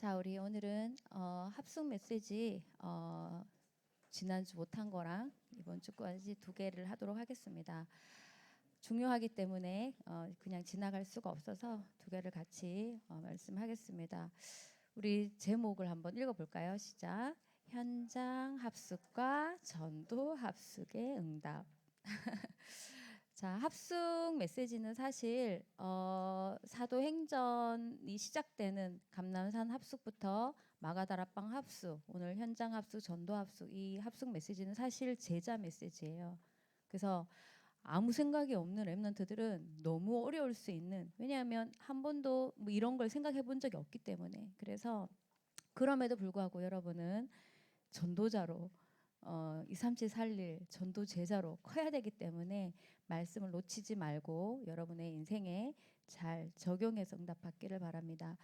자, 우리 오늘은 합숙 메시지 지난주 못한 거랑 이번 주까지 두 개를 하도록 하겠습니다. 중요하기 때문에 그냥 지나갈 수가 없어서 두 개를 같이 말씀하겠습니다. 우리 제목을 한번 읽어볼까요? 시작. 현장 합숙과 전도 합숙의 응답. 자, 합숙 메시지는 사실 사도행전이 시작되는 감람산 합숙부터 마가다락방 합숙, 오늘 현장 합숙, 전도 합숙, 이 합숙 메시지는 사실 제자 메시지예요. 그래서 아무 생각이 없는 랩런트들은 너무 어려울 수 있는, 왜냐하면 한 번도 뭐 이런 걸 생각해 본 적이 없기 때문에. 그래서 그럼에도 불구하고 여러분은 전도자로 237 살릴 전도 제자로 커야 되기 때문에 말씀을 놓치지 말고 여러분의 인생에 잘 적용해서 응답받기를 바랍니다.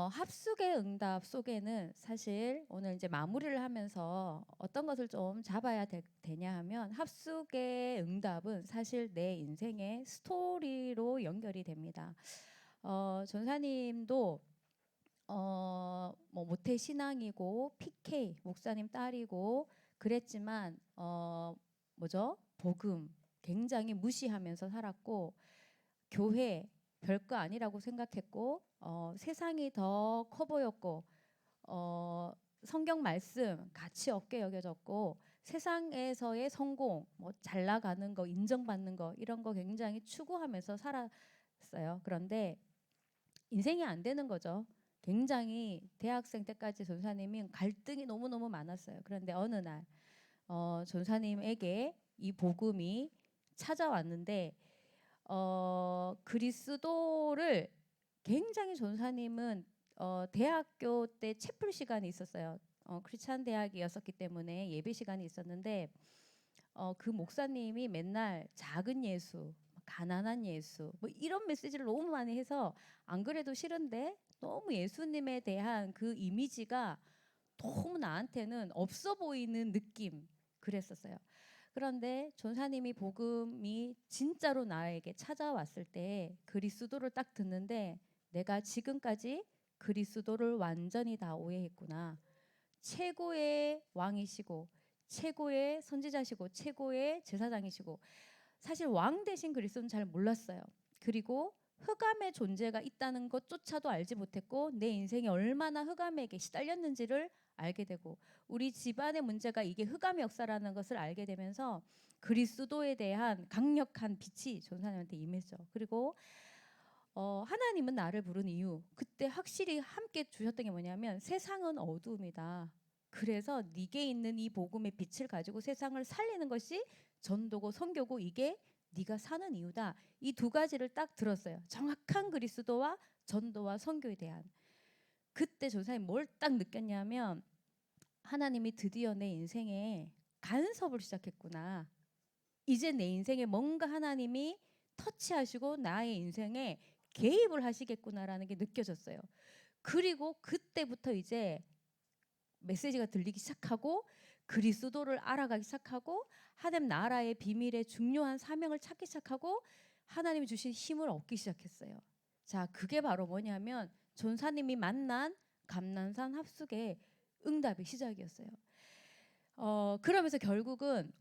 합숙의 응답 속에는 사실 오늘 이제 마무리를 하면서 어떤 것을 좀 잡아야 되냐 하면, 합숙의 응답은 사실 내 인생의 스토리로 연결이 됩니다. 전사님도 뭐 모태 신앙이고 PK 목사님 딸이고 그랬지만 복음 굉장히 무시하면서 살았고, 교회 별거 아니라고 생각했고, 세상이 더 커 보였고, 성경 말씀 가치 없게 여겨졌고, 세상에서의 성공, 뭐 잘 나가는 거, 인정받는 거, 이런 거 굉장히 추구하면서 살았어요. 그런데 인생이 안 되는 거죠. 굉장히 대학생 때까지 전사님이 갈등이 너무너무 많았어요. 그런데 어느 날 전사님에게 이 복음이 찾아왔는데, 그리스도를 굉장히 전사님은 대학교 때 채플 시간이 있었어요. 크리스찬 대학이었었기 때문에 예배 시간이 있었는데, 그 목사님이 맨날 작은 예수, 가난한 예수, 뭐 이런 메시지를 너무 많이 해서 안 그래도 싫은데 너무 예수님에 대한 그 이미지가 너무 나한테는 없어 보이는 느낌, 그랬었어요. 그런데 전사님이 복음이 진짜로 나에게 찾아왔을 때 그리스도를 딱 듣는데, 내가 지금까지 그리스도를 완전히 다 오해했구나. 최고의 왕이시고 최고의 선지자시고 최고의 제사장이시고, 사실 왕 대신 그리스도는 잘 몰랐어요. 그리고 흑암의 존재가 있다는 것조차도 알지 못했고, 내 인생이 얼마나 흑암에게 시달렸는지를 알게 되고, 우리 집안의 문제가 이게 흑암의 역사라는 것을 알게 되면서 그리스도에 대한 강력한 빛이 전사님한테 임했죠. 그리고 하나님은 나를 부른 이유, 그때 확실히 함께 주셨던 게 뭐냐면, 세상은 어두움이다. 그래서 네게 있는 이 복음의 빛을 가지고 세상을 살리는 것이 전도고 선교고, 이게 네가 사는 이유다. 이 두 가지를 딱 들었어요. 정확한 그리스도와 전도와 선교에 대한. 그때 전사님 뭘 딱 느꼈냐면, 하나님이 드디어 내 인생에 간섭을 시작했구나. 이제 내 인생에 뭔가 하나님이 터치하시고 나의 인생에 개입을 하시겠구나라는 게 느껴졌어요. 그리고 그때부터 이제 메시지가 들리기 시작하고, 그리스도를 알아가기 시작하고, 하나님 나라의 비밀의 중요한 사명을 찾기 시작하고, 하나님이 주신 힘을 얻기 시작했어요. 자, 그게 바로 뭐냐면 전사님이 만난 감람산 합숙의 응답의 시작이었어요. 그러면서 결국은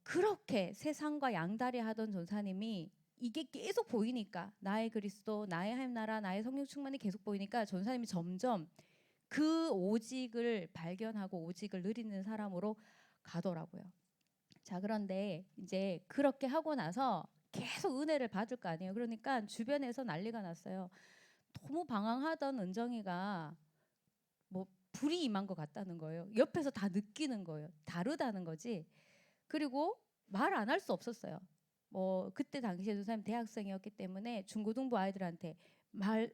그렇게 세상과 양다리 하던 전사님이 이게 계속 보이니까, 나의 그리스도, 나의 하나님 나라, 나의 성령 충만이 계속 보이니까 전사님이 점점 그 오직을 발견하고 오직을 누리는 사람으로 가더라고요. 자, 그런데 이제 그렇게 하고 나서 계속 은혜를 받을 거 아니에요. 그러니까 주변에서 난리가 났어요. 너무 방황하던 은정이가 뭐 불이 임한 것 같다는 거예요. 옆에서 다 느끼는 거예요. 다르다는 거지. 그리고 말 안 할 수 없었어요. 뭐 그때 당시에 선생님 대학생이었기 때문에 중고등부 아이들한테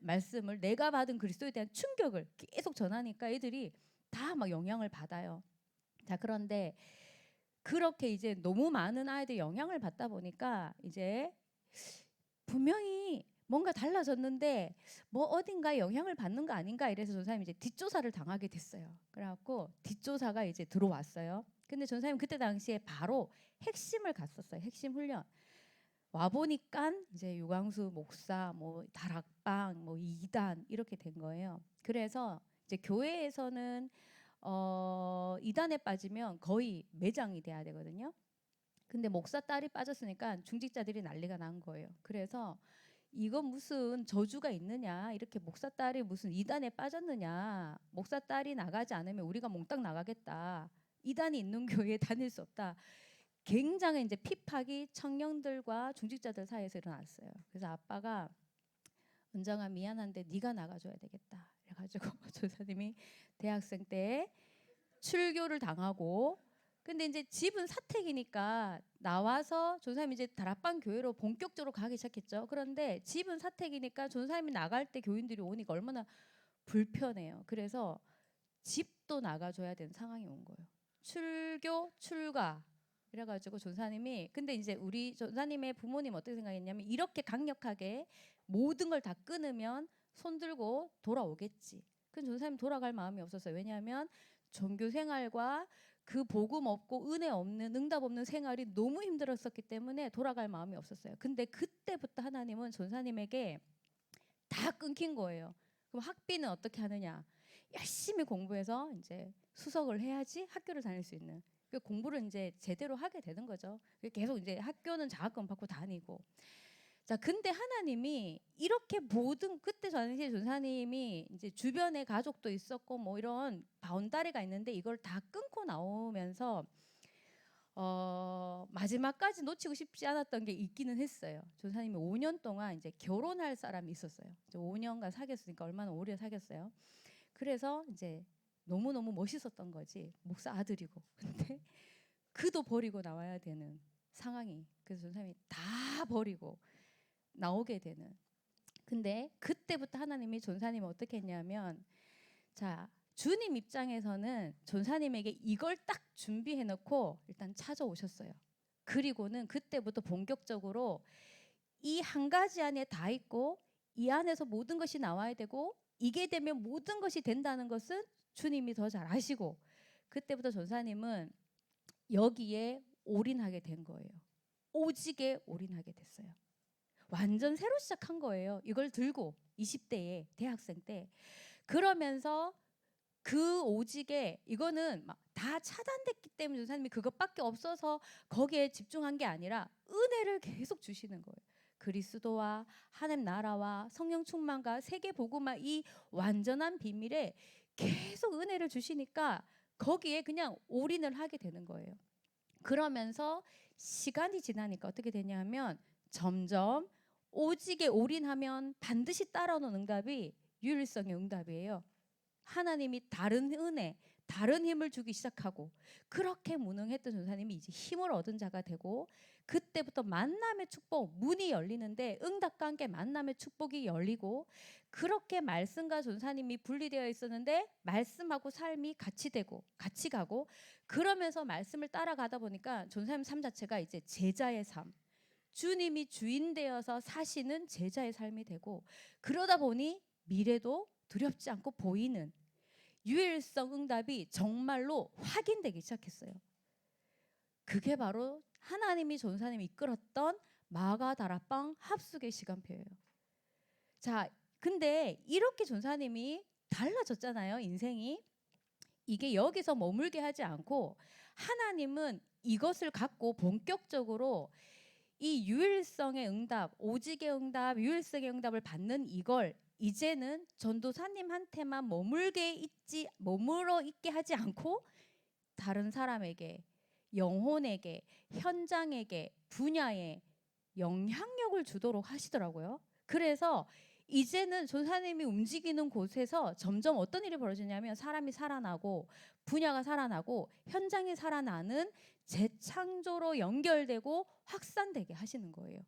말씀을, 내가 받은 그리스도에 대한 충격을 계속 전하니까 애들이 다 막 영향을 받아요. 자, 그런데 그렇게 이제 너무 많은 아이들이 영향을 받다 보니까 이제 분명히 뭔가 달라졌는데 뭐 어딘가에 영향을 받는 거 아닌가, 이래서 전사님이 이제 뒷조사를 당하게 됐어요. 그래갖고 뒷조사가 이제 들어왔어요. 근데 전사님 그때 당시에 바로 핵심을 갔었어요. 핵심 훈련. 와 보니까 이제 유광수 목사, 뭐 다락방, 뭐 이단 이렇게 된 거예요. 그래서 이제 교회에서는 이단에 빠지면 거의 매장이 돼야 되거든요. 근데 목사 딸이 빠졌으니까 중직자들이 난리가 난 거예요. 그래서 이건 무슨 저주가 있느냐, 이렇게 목사 딸이 무슨 이단에 빠졌느냐, 목사 딸이 나가지 않으면 우리가 몽땅 나가겠다, 이단이 있는 교회에 다닐 수 없다, 굉장히 이제 핍박이 청년들과 중직자들 사이에서 일어났어요. 그래서 아빠가 은정아 미안한데 네가 나가줘야 되겠다 그래가지고 조사님이 대학생 때 출교를 당하고, 근데 이제 집은 사택이니까 나와서 전사님이 이제 다락방 교회로 본격적으로 가기 시작했죠. 그런데 집은 사택이니까 전사님이 나갈 때 교인들이 오니까 얼마나 불편해요. 그래서 집도 나가줘야 되는 상황이 온 거예요. 출교 출가 이래가지고 전사님이, 근데 이제 우리 전사님의 부모님 어떻게 생각했냐면 이렇게 강력하게 모든 걸 다 끊으면 손 들고 돌아오겠지. 근데 전사님 돌아갈 마음이 없었어요. 왜냐하면 종교 생활과 그 복음 없고 은혜 없는, 응답 없는 생활이 너무 힘들었었기 때문에 돌아갈 마음이 없었어요. 근데 그때부터 하나님은 전사님에게 다 끊긴 거예요. 그럼 학비는 어떻게 하느냐? 열심히 공부해서 이제 수석을 해야지 학교를 다닐 수 있는. 그 공부를 이제 제대로 하게 되는 거죠. 계속 이제 학교는 장학금 받고 다니고. 자, 근데 하나님이 이렇게 모든, 그때 당시에 전사님이 이제 주변에 가족도 있었고 뭐 이런 바운다리가 있는데 이걸 다 끊고 나오면서 마지막까지 놓치고 싶지 않았던 게 있기는 했어요. 전사님이 5년 동안 이제 결혼할 사람이 있었어요. 이제 5년간 사귀었으니까 얼마나 오래 사귀었어요. 그래서 이제 너무너무 멋있었던 거지, 목사 아들이고. 근데 그도 버리고 나와야 되는 상황이, 그래서 전사님이 다 버리고 나오게 되는. 근데 그때부터 하나님이 전사님을 어떻게 했냐면, 자, 주님 입장에서는 전사님에게 이걸 딱 준비해 놓고 일단 찾아오셨어요. 그리고는 그때부터 본격적으로 이 한 가지 안에 다 있고 이 안에서 모든 것이 나와야 되고 이게 되면 모든 것이 된다는 것은 주님이 더 잘 아시고, 그때부터 전사님은 여기에 올인하게 된 거예요. 오직에 올인하게 됐어요. 완전 새로 시작한 거예요. 이걸 들고 20대에 대학생 때. 그러면서 그 오직에 이거는 막 다 차단됐기 때문에 전사님이 그것밖에 없어서 거기에 집중한 게 아니라 은혜를 계속 주시는 거예요. 그리스도와 하나님 나라와 성령 충만과 세계 복음화, 이 완전한 비밀에 계속 은혜를 주시니까 거기에 그냥 올인을 하게 되는 거예요. 그러면서 시간이 지나니까 어떻게 되냐면 점점 오직에 올인하면 반드시 따라오는 응답이 유일성의 응답이에요. 하나님이 다른 은혜, 다른 힘을 주기 시작하고, 그렇게 무능했던 전사님이 이제 힘을 얻은 자가 되고, 그때부터 만남의 축복, 문이 열리는데 응답과 함께 만남의 축복이 열리고, 그렇게 말씀과 전사님이 분리되어 있었는데 말씀하고 삶이 같이 되고 같이 가고, 그러면서 말씀을 따라가다 보니까 전사님 삶 자체가 이제 제자의 삶, 주님이 주인 되어서 사시는 제자의 삶이 되고, 그러다 보니 미래도 두렵지 않고 보이는 유일성 응답이 정말로 확인되기 시작했어요. 그게 바로 하나님이 전사님이 이끌었던 마가다락방 합숙의 시간표예요. 자, 근데 이렇게 전사님이 달라졌잖아요, 인생이. 이게 여기서 머물게 하지 않고 하나님은 이것을 갖고 본격적으로 이 유일성의 응답, 오직의 응답, 유일성의 응답을 받는 이걸 이제는 전도사님한테만 머물러 있게 하지 않고 다른 사람에게, 영혼에게, 현장에게, 분야에 영향력을 주도록 하시더라고요. 그래서 이제는 전사님이 움직이는 곳에서 점점 어떤 일이 벌어지냐면 사람이 살아나고 분야가 살아나고 현장이 살아나는 재창조로 연결되고 확산되게 하시는 거예요.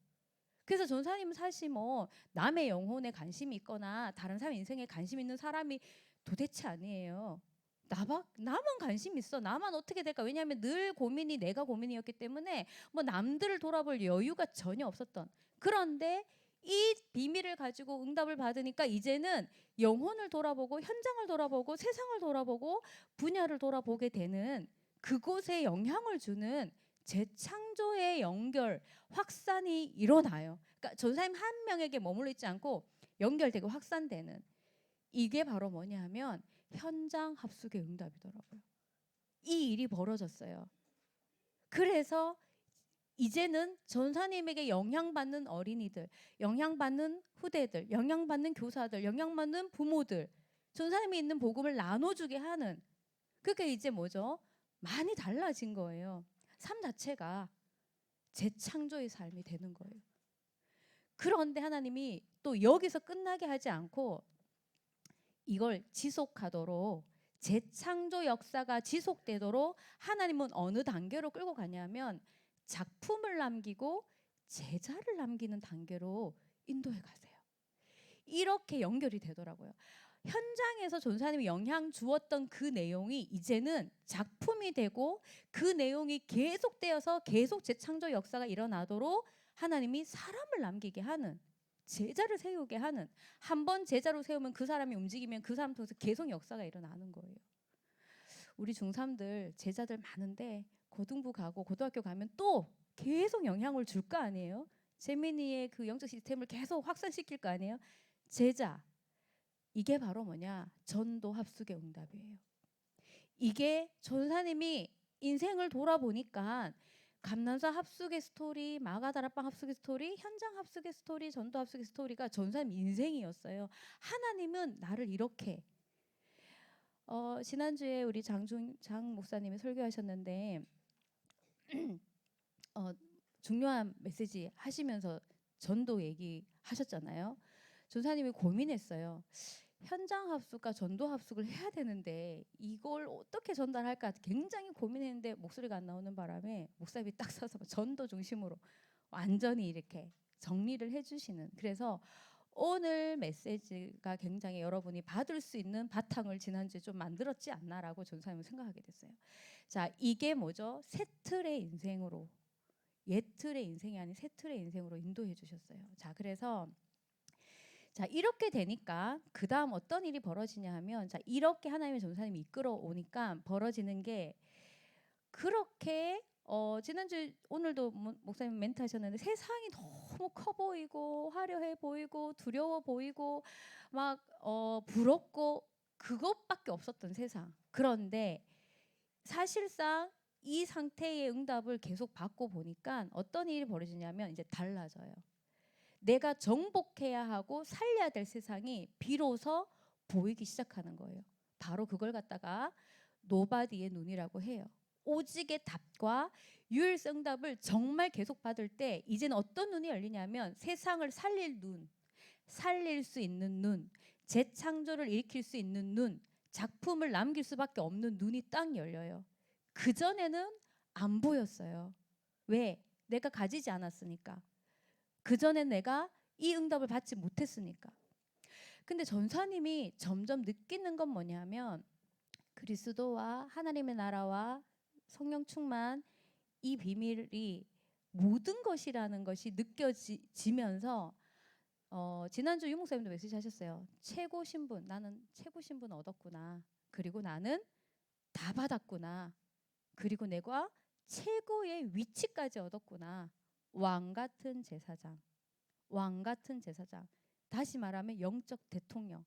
그래서 전사님은 사실 뭐 남의 영혼에 관심이 있거나 다른 사람 인생에 관심 있는 사람이 도대체 아니에요. 나만 관심 있어. 나만 어떻게 될까? 왜냐하면 늘 고민이 내가 고민이었기 때문에 뭐 남들을 돌아볼 여유가 전혀 없었던. 그런데 이 비밀을 가지고 응답을 받으니까 이제는 영혼을 돌아보고 현장을 돌아보고 세상을 돌아보고 분야를 돌아보게 되는, 그곳에 영향을 주는 재창조의 연결, 확산이 일어나요. 그러니까 전사님 한 명에게 머물러 있지 않고 연결되고 확산되는, 이게 바로 뭐냐 하면 현장 합숙의 응답이더라고요. 이 일이 벌어졌어요. 그래서 이제는 전사님에게 영향받는 어린이들, 영향받는 후대들, 영향받는 교사들, 영향받는 부모들, 전사님이 있는 복음을 나눠주게 하는, 그게 이제 뭐죠? 많이 달라진 거예요. 삶 자체가 재창조의 삶이 되는 거예요. 그런데 하나님이 또 여기서 끝나게 하지 않고 이걸 지속하도록, 재창조 역사가 지속되도록 하나님은 어느 단계로 끌고 가냐면 작품을 남기고 제자를 남기는 단계로 인도해 가세요. 이렇게 연결이 되더라고요. 현장에서 전사님이 영향 주었던 그 내용이 이제는 작품이 되고 그 내용이 계속되어서 계속 재창조 역사가 일어나도록 하나님이 사람을 남기게 하는, 제자를 세우게 하는, 한 번 제자로 세우면 그 사람이 움직이면 그 사람 통해서 계속 역사가 일어나는 거예요. 우리 중3들 제자들 많은데 고등부 가고 고등학교 가면 또 계속 영향을 줄 거 아니에요. 재민이의 그 영적 시스템을 계속 확산시킬 거 아니에요. 제자, 이게 바로 뭐냐? 전도 합숙의 응답이에요. 이게 전사님이 인생을 돌아보니까 감난사 합숙의 스토리, 마가다락방 합숙의 스토리, 현장 합숙의 스토리, 전도 합숙의 스토리가 전사님 인생이었어요. 하나님은 나를 이렇게, 지난주에 우리 장 목사님이 설교하셨는데 중요한 메시지 하시면서 전도 얘기하셨잖아요. 전사님이 고민했어요. 현장 합숙과 전도 합숙을 해야 되는데 이걸 어떻게 전달할까 굉장히 고민했는데 목소리가 안 나오는 바람에 목사님이 딱 서서 전도 중심으로 완전히 이렇게 정리를 해주시는, 그래서 오늘 메시지가 굉장히 여러분이 받을 수 있는 바탕을 지난주에 좀 만들었지 않나라고 전사님은 생각하게 됐어요. 자, 이게 뭐죠? 새 틀의 인생으로, 옛 틀의 인생이 아닌 새 틀의 인생으로 인도해 주셨어요. 자, 그래서 자, 이렇게 되니까 그 다음 어떤 일이 벌어지냐 하면, 자, 이렇게 하나님의 전사님이 이끌어 오니까 벌어지는 게, 그렇게 지난주 오늘도 목사님 멘트 하셨는데 세상이 너무 커 보이고 화려해 보이고 두려워 보이고 막 부럽고 그것밖에 없었던 세상. 그런데 사실상 이 상태의 응답을 계속 받고 보니까 어떤 일이 벌어지냐면 이제 달라져요. 내가 정복해야 하고 살려야 될 세상이 비로소 보이기 시작하는 거예요. 바로 그걸 갖다가 노바디의 눈이라고 해요. 오직의 답과 유일성답을 정말 계속 받을 때 이제는 어떤 눈이 열리냐면 세상을 살릴 눈, 살릴 수 있는 눈, 재창조를 일으킬 수 있는 눈, 작품을 남길 수밖에 없는 눈이 딱 열려요. 그전에는 안 보였어요. 왜? 내가 가지지 않았으니까. 그전엔 내가 이 응답을 받지 못했으니까. 근데 전사님이 점점 느끼는 건 뭐냐면 그리스도와 하나님의 나라와 성령 충만, 이 비밀이 모든 것이라는 것이 느껴지면서 지난주 유목사님도 메시지 하셨어요. 최고 신분, 나는 최고 신분 얻었구나. 그리고 나는 다 받았구나. 그리고 내가 최고의 위치까지 얻었구나. 왕 같은 제사장, 왕 같은 제사장. 다시 말하면 영적 대통령.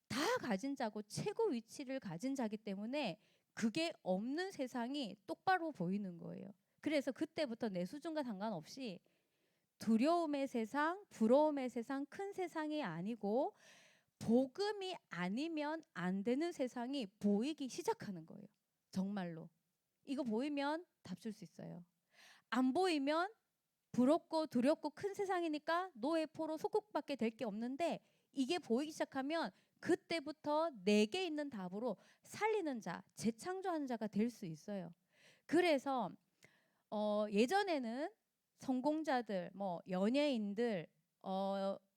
다 가진 자고 최고 위치를 가진 자기 때문에 그게 없는 세상이 똑바로 보이는 거예요. 그래서 그때부터 내 수준과 상관없이 두려움의 세상, 부러움의 세상, 큰 세상이 아니고 복음이 아니면 안 되는 세상이 보이기 시작하는 거예요. 정말로. 이거 보이면 답 줄 수 있어요. 안 보이면 부럽고 두렵고 큰 세상이니까 노예 포로 속국밖에 될 게 없는데, 이게 보이기 시작하면 그때부터 내게 있는 답으로 살리는 자, 재창조하는 자가 될 수 있어요. 그래서 예전에는 성공자들, 뭐 연예인들,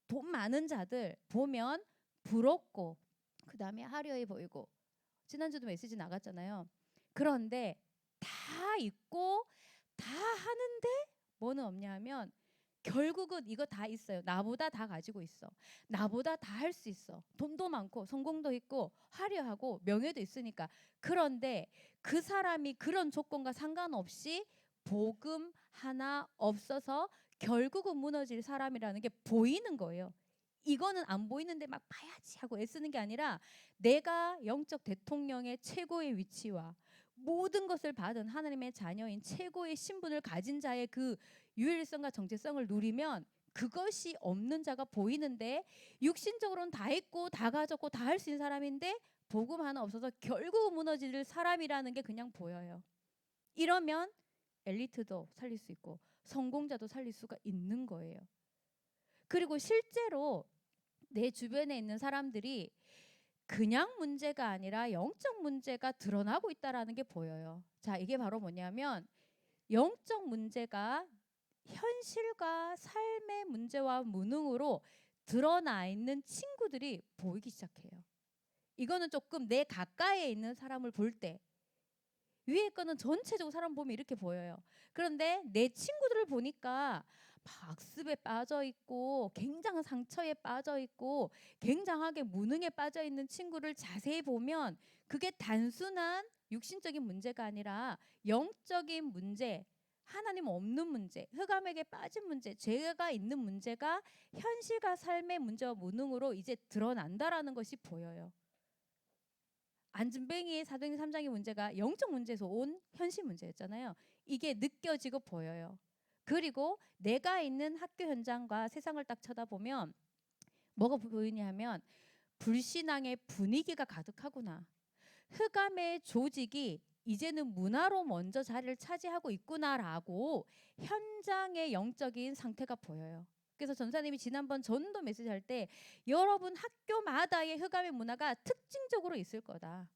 돈 많은 자들 보면 부럽고 그 다음에 화려해 보이고, 지난주도 메시지 나갔잖아요. 그런데 다 있고 다 하는데 뭐는 없냐 하면 결국은 이거 다 있어요. 나보다 다 가지고 있어. 나보다 다 할 수 있어. 돈도 많고 성공도 있고 화려하고 명예도 있으니까. 그런데 그 사람이 그런 조건과 상관없이 복음 하나 없어서 결국은 무너질 사람이라는 게 보이는 거예요. 이거는 안 보이는데 막 봐야지 하고 애쓰는 게 아니라 내가 영적 대통령의 최고의 위치와 모든 것을 받은 하나님의 자녀인 최고의 신분을 가진 자의 그 유일성과 정체성을 누리면 그것이 없는 자가 보이는데, 육신적으로는 다 있고 다 가졌고 다 할 수 있는 사람인데 복음 하나 없어서 결국 무너질 사람이라는 게 그냥 보여요. 이러면 엘리트도 살릴 수 있고 성공자도 살릴 수가 있는 거예요. 그리고 실제로 내 주변에 있는 사람들이 그냥 문제가 아니라 영적 문제가 드러나고 있다라는 게 보여요. 자, 이게 바로 뭐냐면 영적 문제가 현실과 삶의 문제와 무능으로 드러나 있는 친구들이 보이기 시작해요. 이거는 조금 내 가까이에 있는 사람을 볼 때, 위에 거는 전체적으로 사람 보면 이렇게 보여요. 그런데 내 친구들을 보니까 막 악습에 빠져 있고 굉장한 상처에 빠져 있고 굉장하게 무능에 빠져 있는 친구를 자세히 보면 그게 단순한 육신적인 문제가 아니라 영적인 문제, 하나님 없는 문제, 흑암에게 빠진 문제, 죄가 있는 문제가 현실과 삶의 문제와 무능으로 이제 드러난다라는 것이 보여요. 안진뱅이의 사도행전 3장의 문제가 영적 문제에서 온 현실 문제였잖아요. 이게 느껴지고 보여요. 그리고 내가 있는 학교 현장과 세상을 딱 쳐다보면 뭐가 보이냐 하면 불신앙의 분위기가 가득하구나. 흑암의 조직이 이제는 문화로 먼저 자리를 차지하고 있구나라고 현장의 영적인 상태가 보여요. 그래서 전사님이 지난번 전도 메시지 할 때 여러분 학교마다의 흑암의 문화가 특징적으로 있을 거다.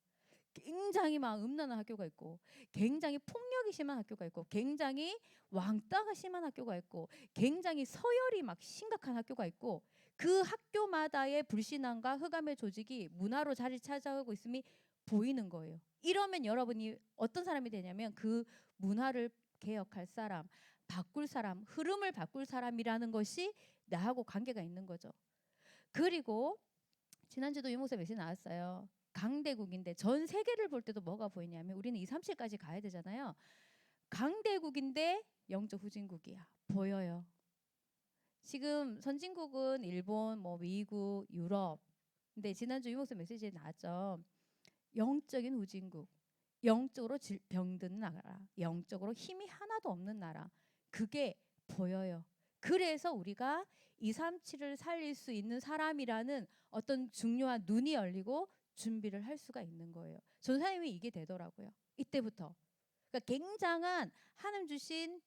굉장히 막 음란한 학교가 있고, 굉장히 폭력이 심한 학교가 있고, 굉장히 왕따가 심한 학교가 있고, 굉장히 서열이 막 심각한 학교가 있고, 그 학교마다의 불신앙과 흑암의 조직이 문화로 자리 찾아가고 있음이 보이는 거예요. 이러면 여러분이 어떤 사람이 되냐면 그 문화를 개혁할 사람, 바꿀 사람, 흐름을 바꿀 사람이라는 것이 나하고 관계가 있는 거죠. 그리고 지난주도 유목사 메시지 나왔어요. 강대국인데 전 세계를 볼 때도 뭐가 보이냐면 우리는 2, 3, 7까지 가야 되잖아요. 강대국인데 영적 후진국이야. 보여요. 지금 선진국은 일본, 뭐 미국, 유럽. 근데 지난주 유목사 메시지에 나왔죠. 영적인 후진국. 영적으로 병든 나라. 영적으로 힘이 하나도 없는 나라. 그게 보여요. 그래서 우리가 2, 3, 7을 살릴 수 있는 사람이라는 어떤 중요한 눈이 열리고 준비를 할 수가 있는 거예요. 전사님이 이게 되더라고요. 이때부터. 그러니까 굉장한 하나님 주신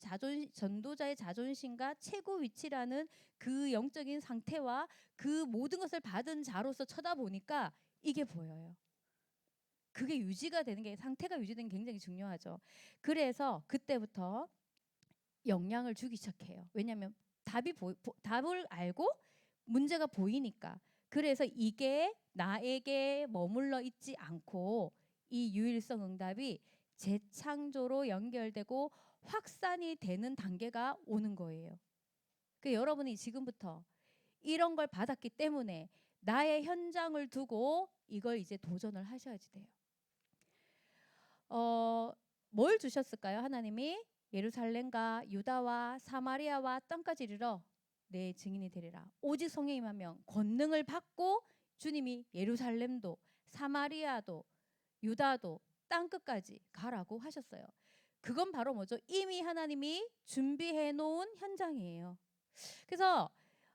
전도자의 자존심과 최고 위치라는 그 영적인 상태와 그 모든 것을 받은 자로서 쳐다보니까 이게 보여요. 그게 유지가 되는 게, 상태가 유지되는 게 굉장히 중요하죠. 그래서 그때부터 영향을 주기 시작해요. 왜냐하면 답을 알고 문제가 보이니까. 그래서 이게 나에게 머물러 있지 않고 이 유일성 응답이 재창조로 연결되고 확산이 되는 단계가 오는 거예요. 그 여러분이 지금부터 이런 걸 받았기 때문에 나의 현장을 두고 이걸 이제 도전을 하셔야지 돼요. 뭘 주셨을까요? 하나님이 예루살렘과 유다와 사마리아와 땅까지 이르러 내 증인이 되리라. 오직 성령이 임하면 권능을 받고 주님이 예루살렘도 사마리아도 유다도 땅끝까지 가라고 하셨어요. 그건 바로 뭐죠? 이미 하나님이 준비해 놓은 현장이에요. 그래서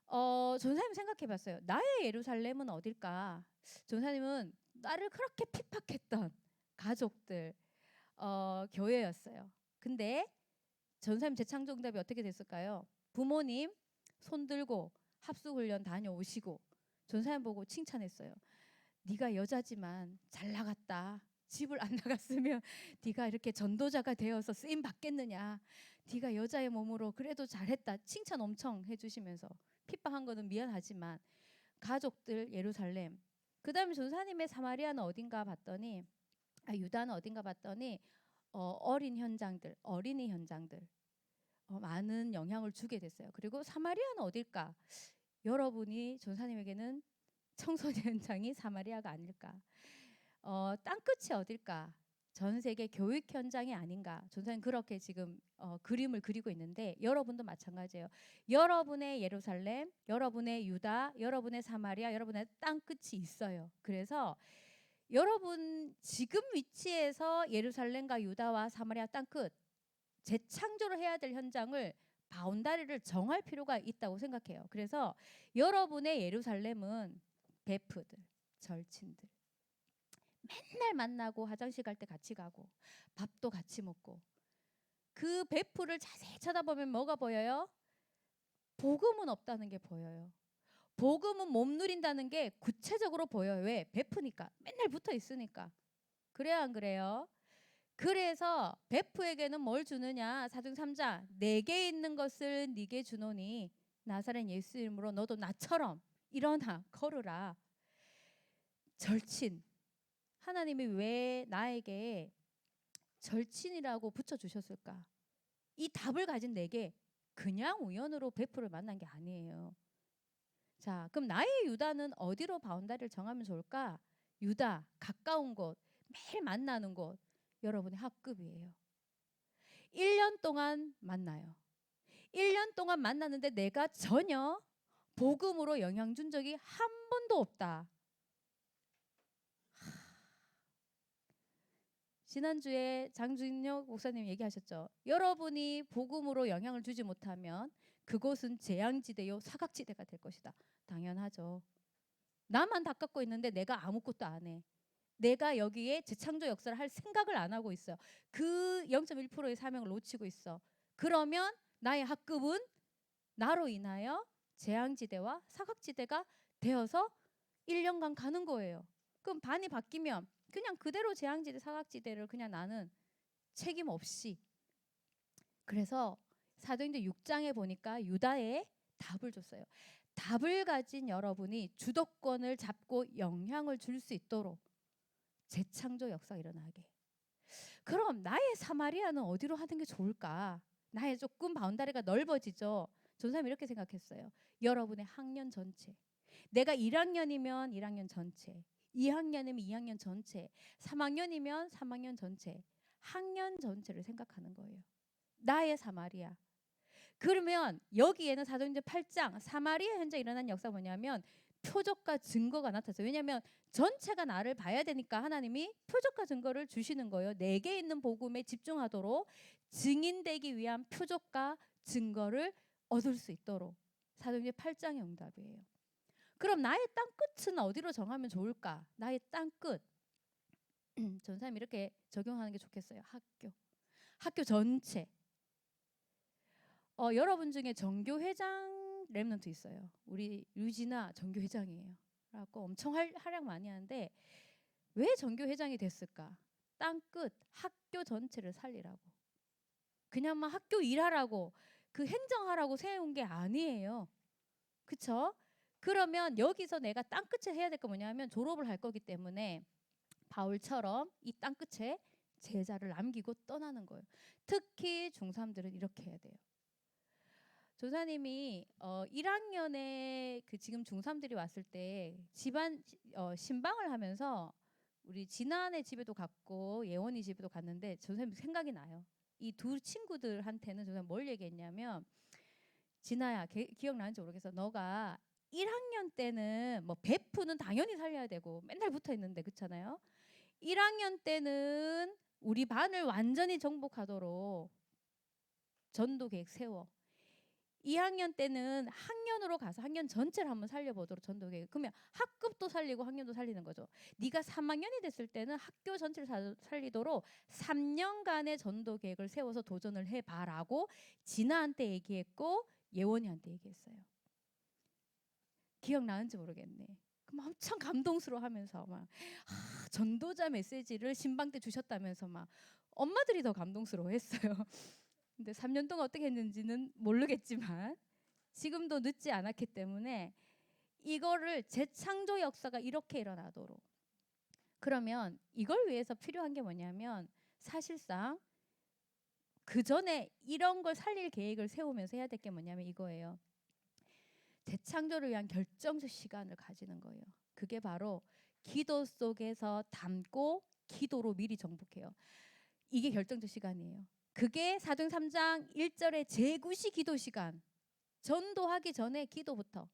전사님 생각해봤어요. 나의 예루살렘은 어딜까? 전사님은 나를 그렇게 핍박했던 가족들, 교회였어요. 근데 전사님 재창조응답이 어떻게 됐을까요? 부모님 손 들고 합숙훈련 다녀오시고 전사님 보고 칭찬했어요. 네가 여자지만 잘 나갔다. 집을 안 나갔으면 네가 이렇게 전도자가 되어서 쓰임 받겠느냐. 네가 여자의 몸으로 그래도 잘했다. 칭찬 엄청 해주시면서, 핍박한 거는 미안하지만 가족들 예루살렘. 그 다음에 전사님의 사마리아는 어딘가 봤더니, 유다는 어딘가 봤더니 어린이 현장들 많은 영향을 주게 됐어요. 그리고 사마리아는 어딜까? 여러분이 전사님에게는 청소년 현장이 사마리아가 아닐까? 땅끝이 어딜까? 전 세계 교육 현장이 아닌가. 전사님 그렇게 지금 그림을 그리고 있는데 여러분도 마찬가지예요. 여러분의 예루살렘, 여러분의 유다, 여러분의 사마리아, 여러분의 땅 끝이 있어요. 그래서 여러분 지금 위치에서 예루살렘과 유다와 사마리아 땅 끝 재창조를 해야 될 현장을 바운다리를 정할 필요가 있다고 생각해요. 그래서 여러분의 예루살렘은 베프들, 절친들 맨날 만나고 화장실 갈 때 같이 가고 밥도 같이 먹고 그 베프를 자세히 쳐다보면 뭐가 보여요? 복음은 없다는 게 보여요. 복음은 못 누린다는 게 구체적으로 보여요. 왜? 베프니까. 맨날 붙어 있으니까. 그래요, 안 그래요? 그래서 베프에게는 뭘 주느냐? 사도행전 3장 내게 있는 것을 네게 주노니 나사렛 예수 이름으로 너도 나처럼 일어나 걸으라. 절친. 하나님이 왜 나에게 절친이라고 붙여주셨을까? 이 답을 가진 내게 그냥 우연으로 베프를 만난 게 아니에요. 자, 그럼 나의 유다는 어디로 바운다리를 정하면 좋을까? 유다, 가까운 곳, 매일 만나는 곳, 여러분의 학급이에요. 1년 동안 만나요. 1년 동안 만났는데 내가 전혀 복음으로 영향 준 적이 한 번도 없다. 지난주에 장준혁 목사님 얘기하셨죠. 여러분이 복음으로 영향을 주지 못하면 그곳은 재앙지대요 사각지대가 될 것이다. 당연하죠. 나만 다 깎고 있는데 내가 아무것도 안 해. 내가 여기에 재창조 역사를 할 생각을 안 하고 있어요. 그 0.1%의 사명을 놓치고 있어. 그러면 나의 학급은 나로 인하여 재앙지대와 사각지대가 되어서 1년간 가는 거예요. 그럼 반이 바뀌면 그냥 그대로 재앙지대 사각지대를 그냥 나는 책임 없이. 그래서 사도행전 6장에 보니까 유다에 답을 줬어요. 답을 가진 여러분이 주도권을 잡고 영향을 줄 수 있도록 재창조 역사가 일어나게. 그럼 나의 사마리아는 어디로 하는 게 좋을까? 나의 조금 바운다리가 넓어지죠. 전사님 이렇게 생각했어요. 여러분의 학년 전체. 내가 1학년이면 1학년 전체, 2학년이면 2학년 전체, 3학년이면 3학년 전체, 학년 전체를 생각하는 거예요. 나의 사마리아. 그러면 여기에는 사도행전 8장 사마리아 현장에 일어난 역사가 뭐냐면 표적과 증거가 나타났어요. 왜냐하면 전체가 나를 봐야 되니까 하나님이 표적과 증거를 주시는 거예요. 내게 있는 복음에 집중하도록 증인되기 위한 표적과 증거를 얻을 수 있도록. 사도행전 8장의 응답이에요. 그럼 나의 땅 끝은 어디로 정하면 좋을까? 나의 땅 끝. 전사님 이렇게 적용하는 게 좋겠어요. 학교 전체. 여러분 중에 전교회장 랩런트 있어요. 우리 유진아 전교회장이에요. 그래갖고 엄청 활약 많이 하는데 왜 전교회장이 됐을까? 땅 끝 학교 전체를 살리라고. 그냥만 학교 일하라고 그 행정하라고 세운 게 아니에요. 그쵸? 그러면 여기서 내가 땅 끝에 해야 될 거 뭐냐면 졸업을 할 거기 때문에 바울처럼 이 땅 끝에 제자를 남기고 떠나는 거예요. 특히 중3들은 이렇게 해야 돼요. 조사님이 1학년에 그 지금 중3들이 왔을 때 집안 신방을 하면서 우리 진아네 집에도 갔고 예원이 집에도 갔는데 조사님 생각이 나요. 이 두 친구들한테는 조사님 뭘 얘기했냐면 진아야 기억나는지 모르겠어. 너가 1학년 때는 뭐 베프는 당연히 살려야 되고 맨날 붙어 있는데 그렇잖아요. 1학년 때는 우리 반을 완전히 정복하도록 전도 계획 세워. 2학년 때는 학년으로 가서 학년 전체를 한번 살려보도록 전도 계획. 그러면 학급도 살리고 학년도 살리는 거죠. 네가 3학년이 됐을 때는 학교 전체를 살리도록 3년간의 전도 계획을 세워서 도전을 해봐라고 진아한테 얘기했고 예원이한테 얘기했어요. 기억나는지 모르겠네. 그럼 엄청 감동스러워하면서 막 전도자 메시지를 신방 때 주셨다면서 막 엄마들이 더 감동스러워했어요. 근데 3년 동안 어떻게 했는지는 모르겠지만 지금도 늦지 않았기 때문에 이거를 재창조 역사가 이렇게 일어나도록. 그러면 이걸 위해서 필요한 게 뭐냐면 사실상 그 전에 이런 걸 살릴 계획을 세우면서 해야 될 게 뭐냐면 이거예요. 재창조를 위한 결정적 시간을 가지는 거예요. 그게 바로 기도 속에서 담고 기도로 미리 정복해요. 이게 결정적 시간이에요. 그게 사도행전 3장 1절의 제9시 기도 시간. 전도하기 전에 기도부터.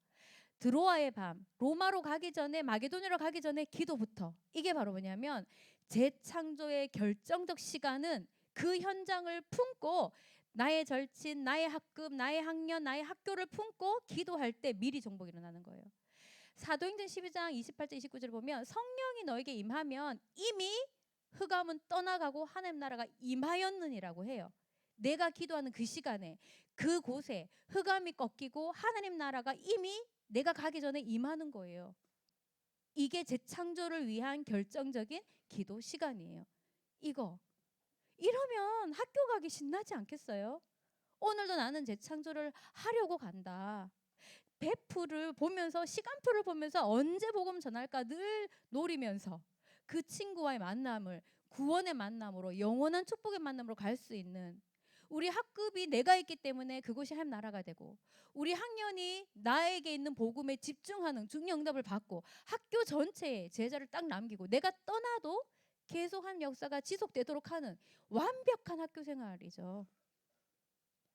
드로아의 밤, 로마로 가기 전에, 마게도냐로 가기 전에 기도부터. 이게 바로 뭐냐면 재창조의 결정적 시간은 그 현장을 품고 나의 절친, 나의 학급, 나의 학년, 나의 학교를 품고 기도할 때 미리 정복이 일어나는 거예요. 사도행전 12장 28절 29절을 보면 성령이 너에게 임하면 이미 흑암은 떠나가고 하나님 나라가 임하였느니라고 해요. 내가 기도하는 그 시간에 그곳에 흑암이 꺾이고 하나님 나라가 이미 내가 가기 전에 임하는 거예요. 이게 재창조를 위한 결정적인 기도 시간이에요. 이러면 학교 가기 신나지 않겠어요? 오늘도 나는 재창조를 하려고 간다. 배프를 보면서 시간표를 보면서 언제 복음 전할까 늘 노리면서 그 친구와의 만남을 구원의 만남으로 영원한 축복의 만남으로 갈 수 있는 우리 학급이 내가 있기 때문에 그곳이 하나님 나라가 되고 우리 학년이 나에게 있는 복음에 집중하는 중요응답을 받고 학교 전체에 제자를 딱 남기고 내가 떠나도 계속 하나님 역사가 지속되도록 하는 완벽한 학교 생활이죠.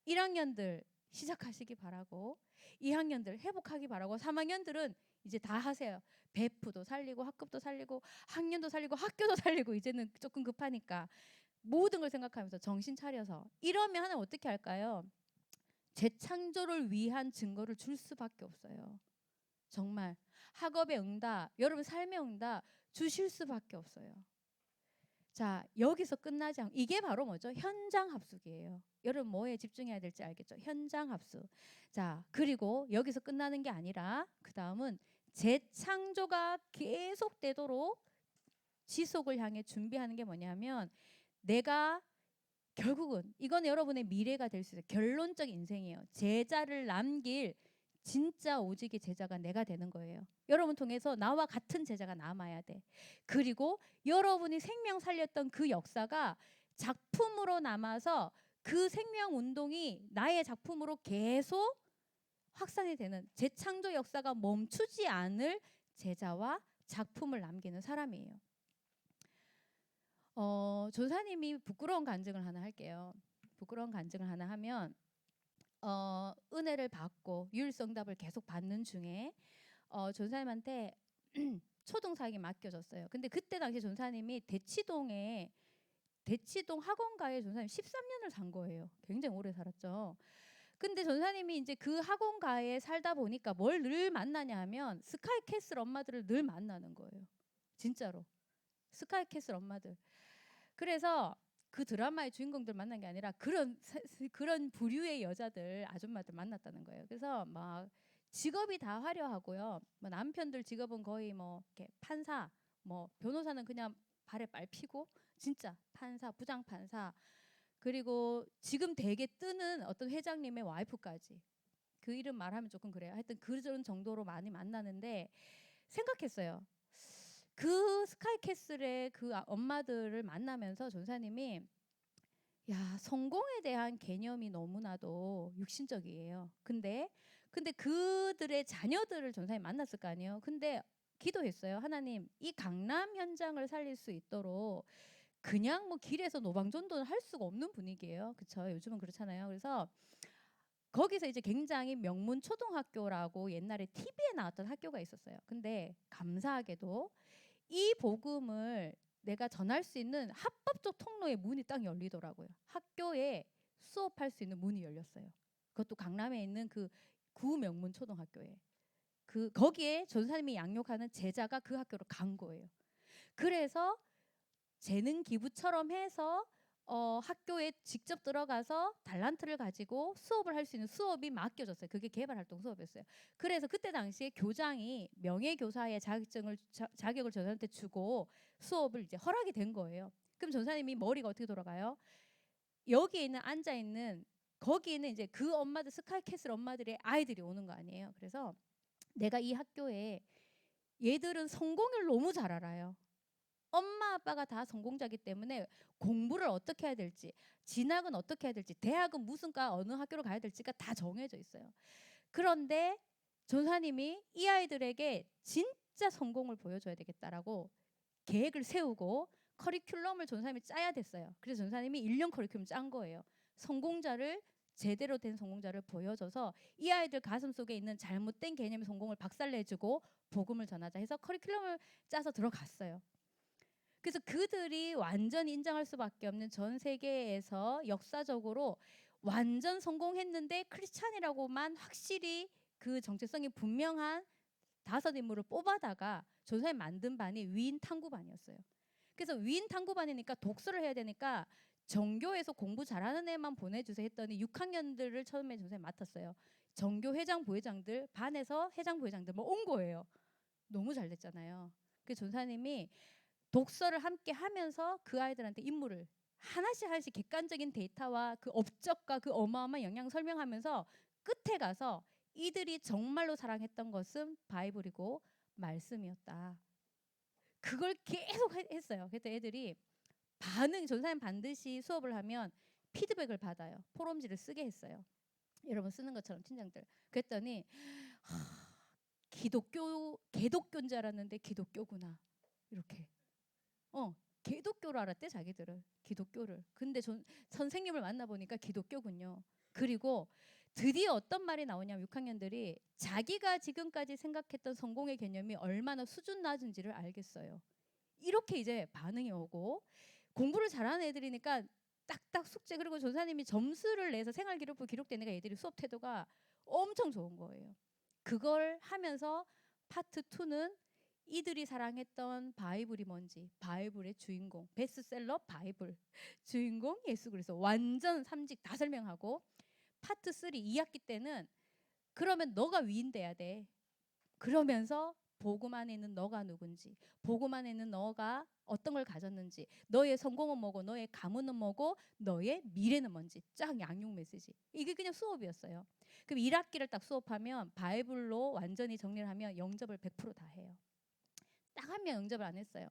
1학년들 시작하시기 바라고 2학년들 회복하기 바라고 3학년들은 이제 다 하세요. 배프도 살리고 학급도 살리고 학년도 살리고 학교도 살리고 이제는 조금 급하니까 모든 걸 생각하면서 정신 차려서 이러면 하나님 어떻게 할까요? 재창조를 위한 증거를 줄 수밖에 없어요. 정말 학업의 응답, 여러분 삶의 응답 주실 수밖에 없어요. 자, 여기서 끝나지 않고 이게 바로 뭐죠? 현장 합숙이에요. 여러분 뭐에 집중해야 될지 알겠죠? 현장 합숙. 자, 그리고 여기서 끝나는 게 아니라 그 다음은 재창조가 계속되도록 지속을 향해 준비하는 게 뭐냐면 내가 결국은 이건 여러분의 미래가 될 수 있어요. 결론적 인생이에요. 제자를 남길 진짜 오직의 제자가 내가 되는 거예요. 여러분 통해서 나와 같은 제자가 남아야 돼. 그리고 여러분이 생명 살렸던 그 역사가 작품으로 남아서 그 생명 운동이 나의 작품으로 계속 확산이 되는 재창조 역사가 멈추지 않을 제자와 작품을 남기는 사람이에요. 조사님이 부끄러운 간증을 하나 할게요. 부끄러운 간증을 하나 하면 은혜를 받고 유일성답을 계속 받는 중에 전사님한테 초등사역이 맡겨졌어요. 근데 그때 당시 전사님이 대치동 학원가에 전사님 13년을 산 거예요. 굉장히 오래 살았죠. 근데 전사님이 이제 그 학원가에 살다 보니까 뭘 늘 만나냐 하면 스카이캐슬 엄마들을 늘 만나는 거예요. 진짜로. 스카이캐슬 엄마들. 그래서 그 드라마의 주인공들 만난 게 아니라 그런 부류의 여자들 아줌마들 만났다는 거예요. 그래서 막 직업이 다 화려하고요. 뭐 남편들 직업은 거의 뭐 이렇게 판사, 뭐 변호사는 그냥 발에 빨피고 진짜 판사, 부장판사 그리고 지금 되게 뜨는 어떤 회장님의 와이프까지 그 이름 말하면 조금 그래요. 하여튼 그런 정도로 많이 만나는데 생각했어요. 그 스카이캐슬의 그 엄마들을 만나면서 전사님이 야, 성공에 대한 개념이 너무나도 육신적이에요. 근데 그들의 자녀들을 전사님 만났을 거 아니에요. 근데 기도했어요. 하나님, 이 강남 현장을 살릴 수 있도록 그냥 뭐 길에서 노방전도는 할 수가 없는 분위기예요. 그렇죠? 요즘은 그렇잖아요. 그래서 거기서 이제 굉장히 명문 초등학교라고 옛날에 TV에 나왔던 학교가 있었어요. 근데 감사하게도 이 복음을 내가 전할 수 있는 합법적 통로의 문이 딱 열리더라고요. 학교에 수업할 수 있는 문이 열렸어요. 그것도 강남에 있는 그 구명문 초등학교에. 거기에 전사님이 양육하는 제자가 그 학교로 간 거예요. 그래서 재능 기부처럼 해서 학교에 직접 들어가서 달란트를 가지고 수업을 할 수 있는 수업이 맡겨졌어요. 그게 개발활동 수업이었어요. 그래서 그때 당시에 교장이 명예교사의 자격을 전사한테 주고 수업을 이제 허락이 된 거예요. 그럼 전사님이 머리가 어떻게 돌아가요? 여기에 있는 앉아 있는 거기에는 이제 그 엄마들 스카이캐슬 엄마들의 아이들이 오는 거 아니에요. 그래서 내가 이 학교에 얘들은 성공을 너무 잘 알아요. 엄마 아빠가 다 성공자기 때문에 공부를 어떻게 해야 될지, 진학은 어떻게 해야 될지, 대학은 무슨 과 어느 학교로 가야 될지가 다 정해져 있어요. 그런데 전사님이 이 아이들에게 진짜 성공을 보여줘야 되겠다라고 계획을 세우고 커리큘럼을 전사님이 짜야 됐어요. 그래서 전사님이 1년 커리큘럼 짠 거예요. 성공자를 제대로 된 성공자를 보여줘서 이 아이들 가슴 속에 있는 잘못된 개념의 성공을 박살내주고 복음을 전하자 해서 커리큘럼을 짜서 들어갔어요. 그래서 그들이 완전히 인정할 수밖에 없는 전 세계에서 역사적으로 완전 성공했는데 크리스찬이라고만 확실히 그 정체성이 분명한 5인물을 뽑아다가 전사님 만든 반이 위인 탐구반이었어요. 그래서 위인 탐구반이니까 독서를 해야 되니까 정교에서 공부 잘하는 애만 보내주세요 했더니 6학년들을 처음에 전사님 맡았어요. 정교 회장 부회장들 반에서 회장 부회장들 뭐 온 거예요. 너무 잘 됐잖아요. 그 전사님이 독서를 함께 하면서 그 아이들한테 인물을 하나씩 객관적인 데이터와 그 업적과 그 어마어마한 영향 설명하면서 끝에 가서 이들이 정말로 사랑했던 것은 바이블이고 말씀이었다. 그걸 계속 했어요. 그래서 애들이 전사님 반드시 수업을 하면 피드백을 받아요. 포럼지를 쓰게 했어요. 여러분 쓰는 것처럼 팀장들. 그랬더니 개독교인 줄 알았는데 기독교구나. 이렇게. 기독교를 알았대 자기들은. 기독교를. 근데 선생님을 만나보니까 기독교군요. 그리고 드디어 어떤 말이 나오냐면 6학년들이 자기가 지금까지 생각했던 성공의 개념이 얼마나 수준 낮은지를 알겠어요. 이렇게 이제 반응이 오고 공부를 잘하는 애들이니까 딱딱 숙제 그리고 전사님이 점수를 내서 생활기록부 기록되니까 애들이 수업 태도가 엄청 좋은 거예요. 그걸 하면서 파트 2는 이들이 사랑했던 바이블이 뭔지 바이블의 주인공 베스트셀러 바이블 주인공 예수 그리스도 완전 3직 다 설명하고 파트 3 2학기 때는 그러면 너가 위인돼야 돼. 그러면서 복음 안에 있는 너가 누군지 복음 안에 있는 너가 어떤 걸 가졌는지 너의 성공은 뭐고 너의 가문은 뭐고 너의 미래는 뭔지 쫙 양육 메시지 이게 그냥 수업이었어요. 그럼 1학기를 딱 수업하면 바이블로 완전히 정리를 하면 영접을 100%다 해요. 딱 한 명 영접을 안 했어요.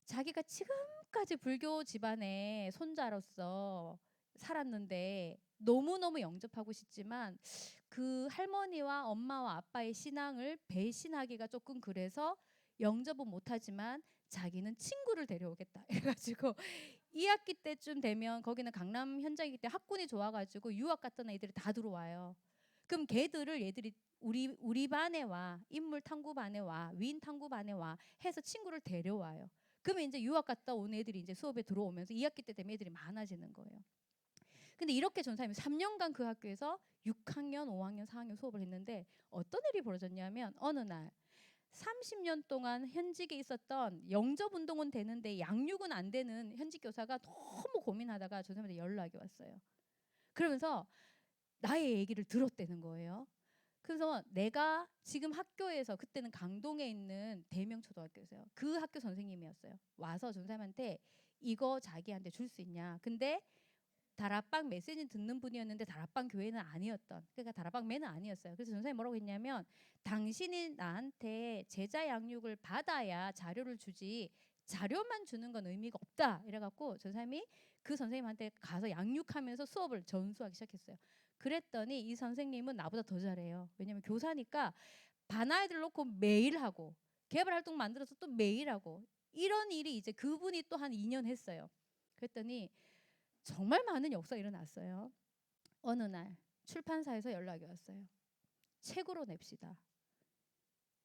자기가 지금까지 불교 집안의 손자로서 살았는데 너무너무 영접하고 싶지만 그 할머니와 엄마와 아빠의 신앙을 배신하기가 조금 그래서 영접은 못하지만 자기는 친구를 데려오겠다 해가지고 2학기 때쯤 되면 거기는 강남 현장이기 때문에 학군이 좋아가지고 유학 갔던 애들이 다 들어와요. 그럼 얘들이 우리 반에 와 인물 탐구 반에 와 위인 탐구 반에 와 해서 친구를 데려와요. 그러면 이제 유학 갔다 온 애들이 이제 수업에 들어오면서 2학기 때 되면 애들이 많아지는 거예요. 근데 이렇게 전사님이 3년간 그 학교에서 6학년, 5학년, 4학년 수업을 했는데 어떤 일이 벌어졌냐면 어느 날 30년 동안 현직에 있었던 영접 운동은 되는데 양육은 안 되는 현직 교사가 너무 고민하다가 전사님한테 연락이 왔어요. 그러면서 나의 얘기를 들었다는 거예요. 그래서 내가 지금 학교에서 그때는 강동에 있는 대명초등학교였어요. 그 학교 선생님이었어요. 와서 전사님한테 이거 자기한테 줄 수 있냐. 근데 다락방 메시지 듣는 분이었는데 다락방 교회는 아니었던 그러니까 다락방 매는 아니었어요. 그래서 전사님이 뭐라고 했냐면 당신이 나한테 제자 양육을 받아야 자료를 주지 자료만 주는 건 의미가 없다 이래갖고 전사님이 그 선생님한테 가서 양육하면서 수업을 전수하기 시작했어요. 그랬더니 이 선생님은 나보다 더 잘해요. 왜냐면 교사니까 반 아이들 놓고 매일 하고 개발 활동 만들어서 또 매일 하고 이런 일이 이제 그분이 또 한 2년 했어요. 그랬더니 정말 많은 역사가 일어났어요. 어느 날 출판사에서 연락이 왔어요. 책으로 냅시다.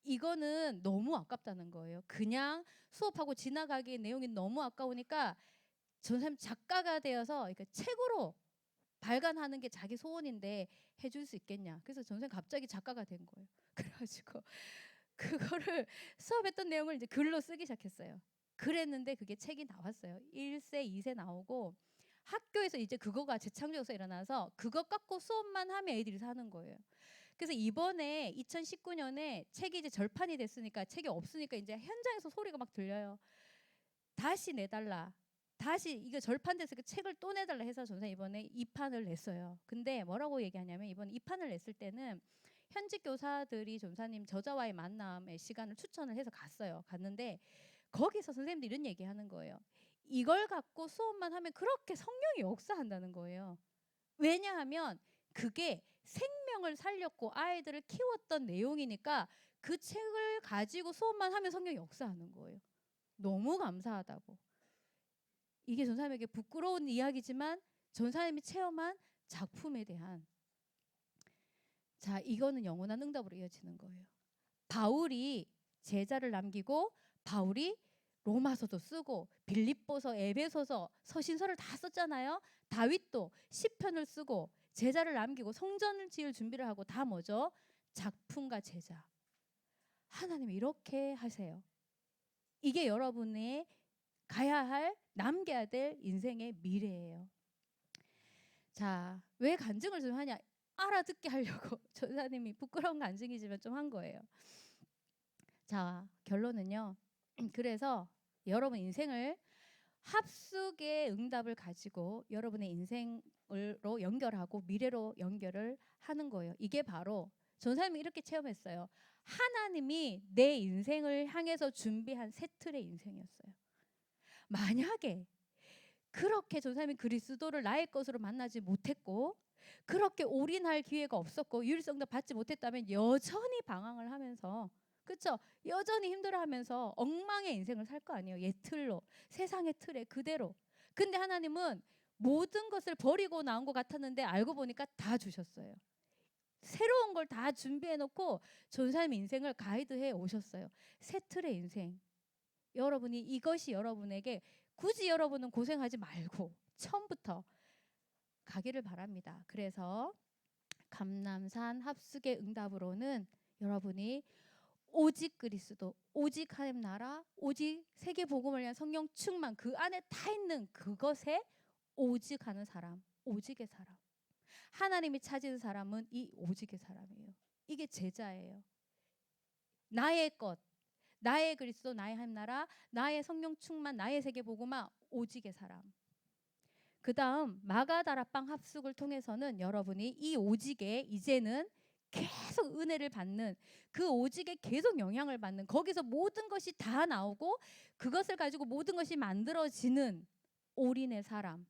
이거는 너무 아깝다는 거예요. 그냥 수업하고 지나가기에 내용이 너무 아까우니까 전사님 작가가 되어서 그러니까 책으로 발간하는 게 자기 소원인데 해줄 수 있겠냐. 그래서 전사님 갑자기 작가가 된 거예요. 그래가지고 그거를 수업했던 내용을 이제 글로 쓰기 시작했어요. 그랬는데 그게 책이 나왔어요. 1세, 2세 나오고 학교에서 이제 그거가 재창조에서 일어나서 그거 갖고 수업만 하면 애들이 사는 거예요. 그래서 이번에 2019년에 책이 이제 절판이 됐으니까 책이 없으니까 이제 현장에서 소리가 막 들려요. 다시 내달라. 다시 이거 절판돼서 그 책을 또 내달라 해서 전사 이번에 2판을 냈어요. 근데 뭐라고 얘기하냐면 이번 2판을 냈을 때는 현직 교사들이 전사님 저자와의 만남의 시간을 추천을 해서 갔어요. 갔는데 거기서 선생님들이 이런 얘기하는 거예요. 이걸 갖고 수업만 하면 그렇게 성령이 역사한다는 거예요. 왜냐하면 그게 생명을 살렸고 아이들을 키웠던 내용이니까 그 책을 가지고 수업만 하면 성령이 역사하는 거예요. 너무 감사하다고. 이게 전사님에게 부끄러운 이야기지만 전사님이 체험한 작품에 대한, 자, 이거는 영원한 응답으로 이어지는 거예요. 바울이 제자를 남기고 바울이 로마서도 쓰고 빌립보서, 에베소서, 서신서를 다 썼잖아요. 다윗도 시편을 쓰고 제자를 남기고 성전을 지을 준비를 하고 다 뭐죠? 작품과 제자. 하나님이 이렇게 하세요. 이게 여러분의 가야 할, 남겨야 될 인생의 미래예요. 자, 왜 간증을 좀 하냐? 알아듣게 하려고 전사님이 부끄러운 간증이지만 좀 한 거예요. 자, 결론은요. 그래서 여러분 인생을 합숙의 응답을 가지고 여러분의 인생으로 연결하고 미래로 연결을 하는 거예요. 이게 바로 전사님이 이렇게 체험했어요. 하나님이 내 인생을 향해서 준비한 새 틀의 인생이었어요. 만약에 그렇게 전사님이 그리스도를 나의 것으로 만나지 못했고 그렇게 올인할 기회가 없었고 유일성도 받지 못했다면 여전히 방황을 하면서, 그렇죠? 여전히 힘들어하면서 엉망의 인생을 살 거 아니에요. 옛 틀로, 세상의 틀에 그대로. 근데 하나님은 모든 것을 버리고 나온 것 같았는데 알고 보니까 다 주셨어요. 새로운 걸 다 준비해 놓고 전사님 인생을 가이드해 오셨어요. 새 틀의 인생. 여러분이 이것이 여러분에게 굳이 여러분은 고생하지 말고 처음부터 가기를 바랍니다. 그래서 감람산 합숙의 응답으로는 여러분이 오직 그리스도, 오직 하나님 나라, 오직 세계 복음을 위한 성령 충만, 그 안에 다 있는 그것에 오직 하는 사람, 오직의 사람. 하나님이 찾은 사람은 이 오직의 사람이에요. 이게 제자예요. 나의 것, 나의 그리스도, 나의 하나님 나라, 나의 성령 충만, 나의 세계 복음화, 오직의 사람. 그 다음 마가다락방 합숙을 통해서는 여러분이 이 오직에 이제는 계속 은혜를 받는, 그 오직에 계속 영향을 받는, 거기서 모든 것이 다 나오고 그것을 가지고 모든 것이 만들어지는 올인의 사람.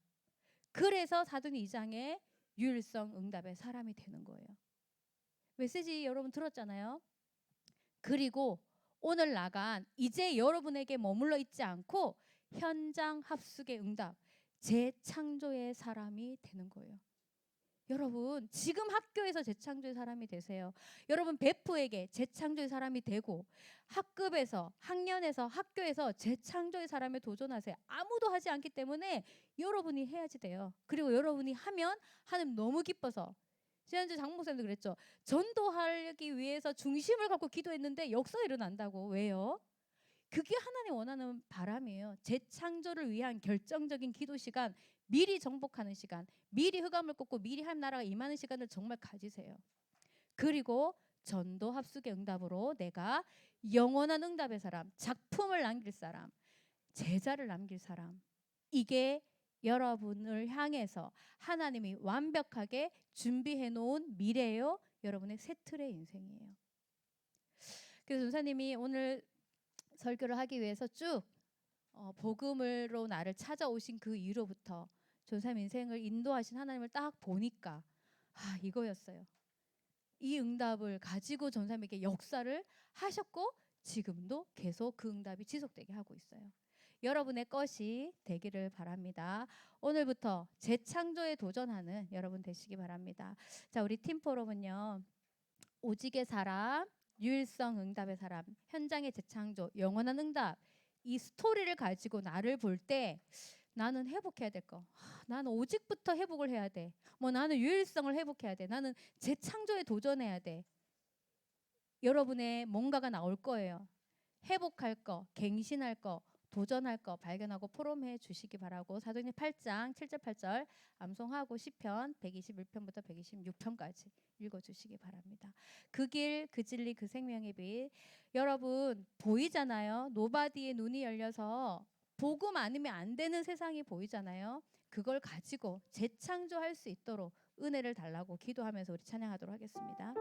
그래서 사도행 2장의 유일성 응답의 사람이 되는 거예요. 메시지 여러분 들었잖아요. 그리고 오늘 나간 이제 여러분에게 머물러 있지 않고 현장 합숙의 응답, 재창조의 사람이 되는 거예요. 여러분 지금 학교에서 재창조의 사람이 되세요. 여러분 베프에게 재창조의 사람이 되고 학급에서, 학년에서, 학교에서 재창조의 사람에 도전하세요. 아무도 하지 않기 때문에 여러분이 해야지 돼요. 그리고 여러분이 하면 하나님 너무 기뻐서, 지난주 장 목사님도 그랬죠. 전도하기 위해서 중심을 갖고 기도했는데 역사가 일어난다고. 왜요? 그게 하나님 원하는 바람이에요. 재창조를 위한 결정적인 기도 시간, 미리 정복하는 시간, 미리 흑암을 꺾고 미리 하나님 나라가 임하는 시간을 정말 가지세요. 그리고 전도 합숙의 응답으로 내가 영원한 응답의 사람, 작품을 남길 사람, 제자를 남길 사람, 이게 여러분을 향해서 하나님이 완벽하게 준비해 놓은 미래예요. 여러분의 새 틀의 인생이에요. 그래서 전사님이 오늘 설교를 하기 위해서 쭉 복음으로 나를 찾아오신 그 이후로부터 전사님 인생을 인도하신 하나님을 딱 보니까 이거였어요. 이 응답을 가지고 전사님에게 역사를 하셨고 지금도 계속 그 응답이 지속되게 하고 있어요. 여러분의 것이 되기를 바랍니다. 오늘부터 재창조에 도전하는 여러분 되시기 바랍니다. 자, 우리 팀포럼은요. 오직의 사람, 유일성 응답의 사람, 현장의 재창조, 영원한 응답, 이 스토리를 가지고 나를 볼 때 나는 회복해야 될 거, 나는 오직부터 회복을 해야 돼, 뭐 나는 유일성을 회복해야 돼, 나는 재창조에 도전해야 돼. 여러분의 뭔가가 나올 거예요. 회복할 거, 갱신할 거, 도전할 거 발견하고 포럼해 주시기 바라고, 사도행전 8장 7절 8절 암송하고 시편 121편부터 126편까지 읽어주시기 바랍니다. 그 길, 그 진리, 그 생명의 빛. 여러분 보이잖아요. 노바디의 눈이 열려서 복음 아니면 안 되는 세상이 보이잖아요. 그걸 가지고 재창조할 수 있도록 은혜를 달라고 기도하면서 우리 찬양하도록 하겠습니다.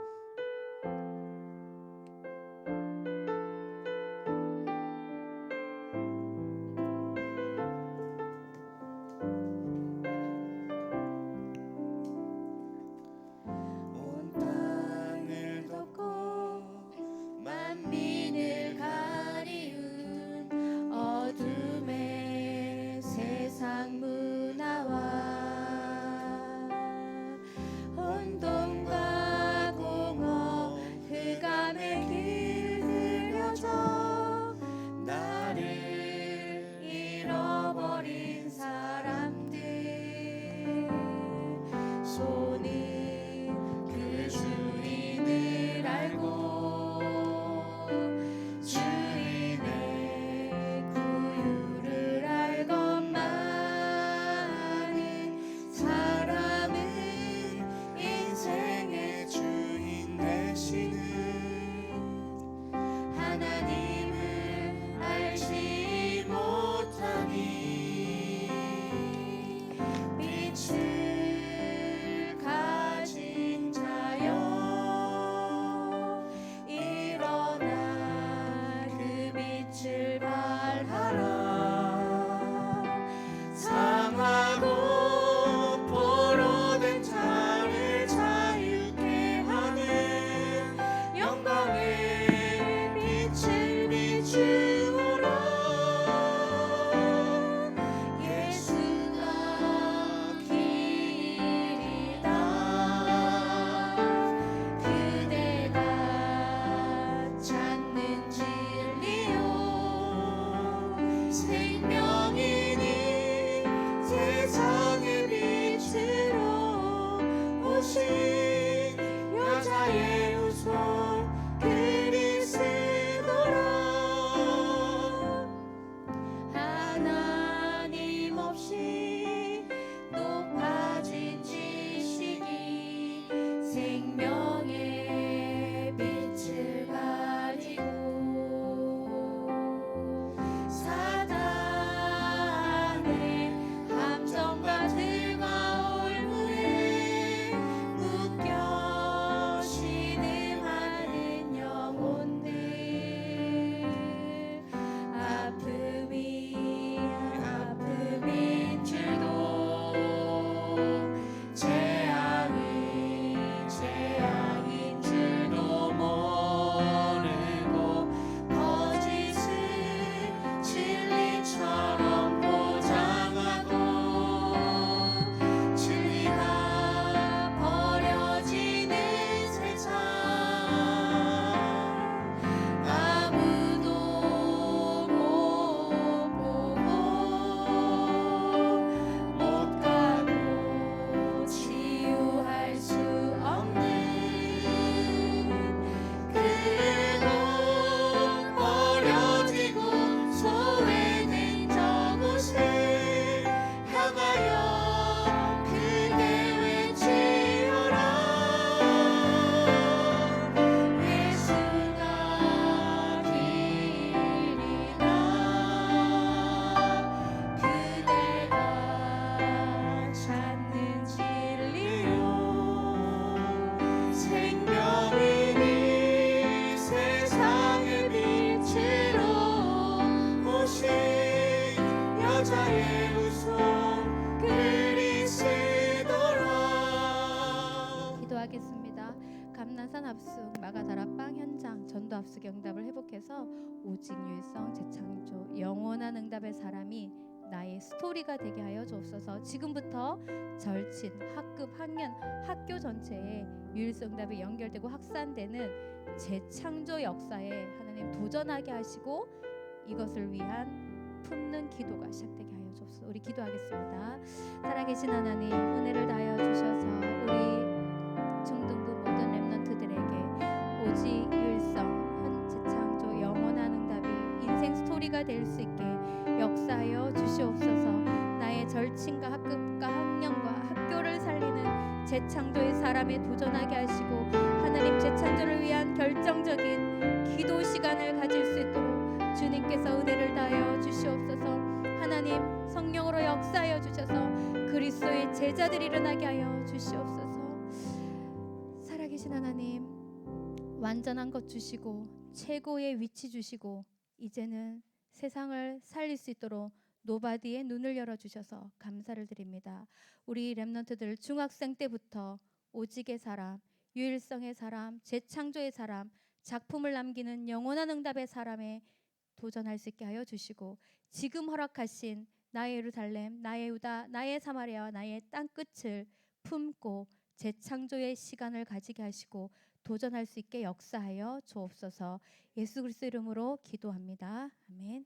인도자의 후손 그리시도다. 기도하겠습니다. 감난산 합숙 마가다락방 현장 전도 합숙 응답을 회복해서 오직 유일성 재창조 영원한 응답의 사람이 나의 스토리가 되게 하여 주옵소서. 지금부터 절친, 학급, 학년, 학교 전체에 유일성 응답이 연결되고 확산되는 재창조 역사에 하나님 도전하게 하시고 이것을 위한 품는 기도가 시작되게 하여 주옵소서. 우리 기도하겠습니다. 살아계신 하나님, 은혜를 다하여 주셔서 우리 중등부 모든 렘넌트들에게 오직 유일성 현 재창조 영원한 응답이 인생 스토리가 될 수 있게 역사하여 주시옵소서. 나의 절친과 학급과 학년과 학교를 살리는 재창조의 사람에 도전하게 하시고 하나님 재창조를 위한 결정적인 기도 시간을 가질 수 있도록 주님께서 은혜를 다하여 주시옵소서. 하나님 성령으로 역사하여 주셔서 그리스도의 제자들이 일어나게 하여 주시옵소서. 살아계신 하나님, 완전한 것 주시고 최고의 위치 주시고 이제는 세상을 살릴 수 있도록 노바디의 눈을 열어주셔서 감사를 드립니다. 우리 렘넌트들 중학생 때부터 오직의 사람, 유일성의 사람, 재창조의 사람, 작품을 남기는 영원한 응답의 사람에 도전할 수 있게 하여 주시고 지금 허락하신 나의 예루살렘, 나의 유다, 나의 사마리아, 나의 땅끝을 품고 재창조의 시간을 가지게 하시고 도전할 수 있게 역사하여 주옵소서. 예수 그리스도 이름으로 기도합니다. 아멘.